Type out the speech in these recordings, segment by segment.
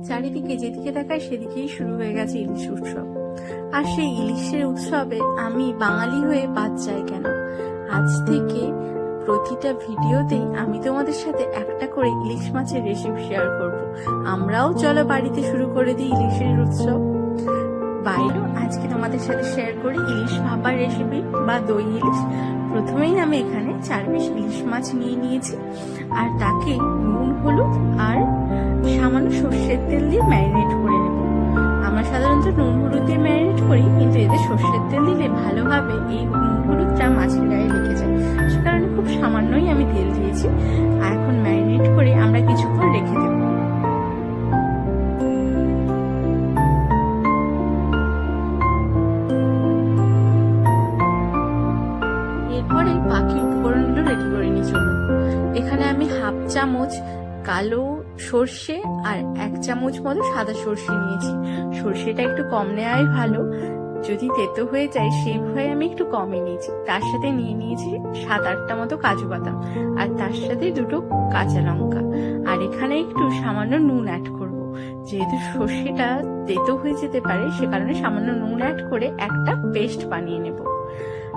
চারিদিকে যেদিকে তাকায় সেদিকেই শুরু হয়ে গেছে ইলিশ উৎসব। আর সেই ইলিশের উৎসবে আমি বাঙালি হয়ে বাদ যাই কেন? আজ থেকে প্রতিটা ভিডিওতেই আমি তোমাদের সাথে একটা করে ইলিশ মাছের রেসিপি শেয়ার করব। আমরাও চলো বাড়িতে শুরু করে দিই ইলিশের উৎসব। বাইরেও আজকে তোমাদের সাথে শেয়ার করি ইলিশ ভাপার রেসিপি বা দই ইলিশ। প্রথমেই আমি এখানে 4 পিস ইলিশ মাছ নিয়ে নিয়েছি, আর তাকে নুন, হলুদ আর সামান্য সর্ষের তেল দিয়ে ম্যারিনেট করে নেব। আমরা সাধারণত নুন হলুদ দিয়ে ম্যারিনেট করি, কিন্তু এতে সর্ষের তেল দিলে ভালোভাবে এই নুন হলুদটা মাছের গায়ে লেগে যায়, সে কারণে খুব সামান্যই আমি তেল দিয়েছি। আর এখন ম্যারিনেট করে আমরা কিছুক্ষণ রেখে দেব। এরপরে বাকি উপকরণগুলো রেডি করে নিই চলুন। এখানে আমি হাফ চামচ কালো সর্ষে আর 1 চামচ মতো সাদা সর্ষে নিয়েছি। সর্ষেটা একটু কম নেওয়াই ভালো, যদি তেতো হয়ে যায় সেই ভয়ে আমি একটু কমই নিয়েছি। তার সাথে নিয়ে নিয়েছি 7-8টা মতো কাজু বাদাম, আর তার সাথে 2টো কাঁচা লঙ্কা। আর এখানে একটু সামান্য নুন অ্যাড করব, যেহেতু সর্ষেটা তেতো হয়ে যেতে পারে সে কারণে সামান্য নুন অ্যাড করে একটা পেস্ট বানিয়ে নেব।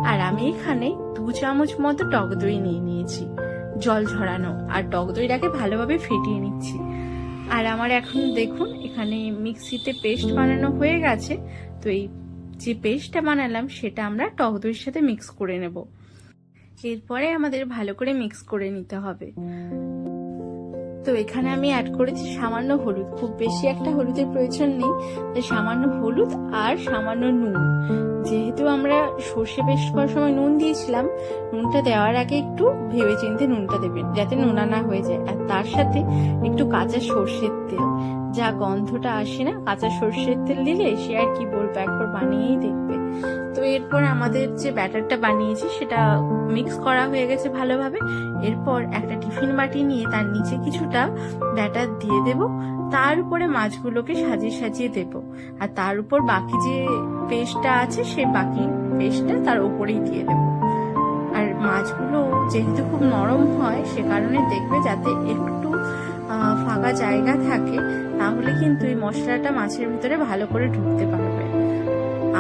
আর আমি এখানে 2 চামচ মতো টক দই নিয়ে নিয়েছি, জল ঝরানো, আর টক দইটাকে ভালোভাবে ফেটিয়ে নিচ্ছি। আর আমার এখন দেখুন এখানে মিক্সিতে পেস্ট বানানো হয়ে গেছে। তো এই যে পেস্টটা বানালাম সেটা আমরা টক দইয়ের সাথে মিক্স করে নেব। এরপরে আমাদের ভালো করে মিক্স করে নিতে হবে। তো এখানে আমি অ্যাড করেছি সামান্য হলুদ, খুব বেশি একটা হলুদের প্রয়োজন নেই, তাই সামান্য হলুদ আর সামান্য নুন। যেহেতু আমরা সর্ষে পেস্ট করার সময় নুন দিয়েছিলাম, নুনটা দেওয়ার আগে একটু ভেবে চিন্তে নুনটা দেবেন যাতে নোনা না হয়ে যায়। আর তার সাথে একটু কাঁচা সর্ষের তেল, যা গন্ধটা আসে না কাঁচা সর্ষের তেল দিলে, সে আর কি বলবো, একবার বানিয়েই দেখবে। তো এরপর আমাদের যে ব্যাটারটা বানিয়েছি সেটা মিক্স করা হয়ে গেছে ভালোভাবে। এরপর একটা টিফিন বাটি নিয়ে তার নিচে কিছুটা ব্যাটার দিয়ে দেব, তার উপরে মাছগুলোকে সাজিয়ে সাজিয়ে দেব, আর তার উপর বাকি যে পেস্টটা আছে সেই বাকি পেস্টটা তার উপরেই দিয়ে দেব। আর মাছগুলো যেহেতু খুব নরম হয় সে কারণে দেখবে যাতে একটু ফাঁকা জায়গা থাকে, তাহলে কিন্তু এই মশলাটা মাছের ভিতরে ভালো করে ঢুকতে পারবে।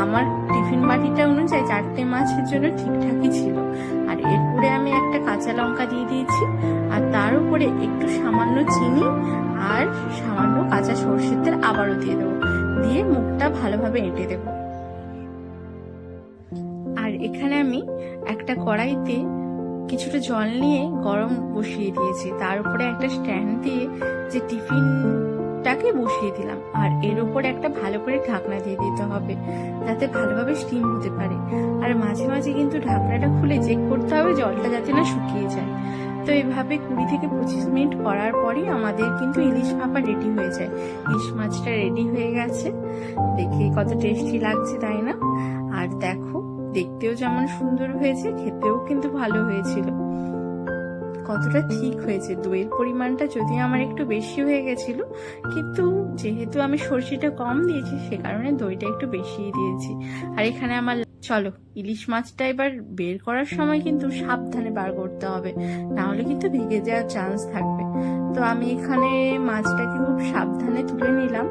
আমার টিফিন বাটিটা অনুযায়ী 4টে মাছের জন্য ঠিকঠাকই ছিল। আর এরপরে আমি একটা কাঁচা লঙ্কা দিয়ে দিয়েছি, আর তার উপরে একটু সামান্য চিনি আর সামান্য কাঁচা সর্ষের তেল আবারও দিয়ে দেবো, দিয়ে মুখটা ভালোভাবে এঁটে দেব। আর এখানে আমি একটা কড়াইতে কিছুটা জল নিয়ে গরম বসিয়ে দিয়েছি, তার উপরে একটা স্ট্যান্ড দিয়ে যে টিফিনটাকে বসিয়ে দিলাম, আর এর উপরে একটা ভালো করে ঢাকনা দিয়ে দিতে হবে যাতে ভালোভাবে স্টিম হতে পারে। আর মাঝে মাঝে কিন্তু ঢাকনাটা খুলে চেক করতে হবে জলটা যাতে না শুকিয়ে যায়। তো এইভাবে 20 থেকে 25 মিনিট করার পরই আমাদের কিন্তু ইলিশ ভাপা রেডি হয়ে যায়। ইলিশ মাছটা রেডি হয়ে গেছে, দেখে কত টেস্টি লাগছে তাই না? আর দেখো দেখতেও যেমন সুন্দর হয়েছে, খেতেও কিন্তু ভালো হয়েছিল। কতটা ঠিক হয়েছে, দইয়ের পরিমাণটা যদিও আমার একটু বেশি হয়ে গেছিল, কিন্তু যেহেতু আমি সর্ষেটা কম দিয়েছি সে কারণে দইটা একটু বেশিই দিয়েছি। আর এখানে আমার চলো ইলিশ মাছটা এবার বের করার সময় কিন্তু সাবধানে বার করতে হবে, না হলে কিন্তু ভেঙে যাওয়ার চান্স থাকবে। তো আমি এখানে মাছটাকে খুব সাবধানে তুলে নিলাম।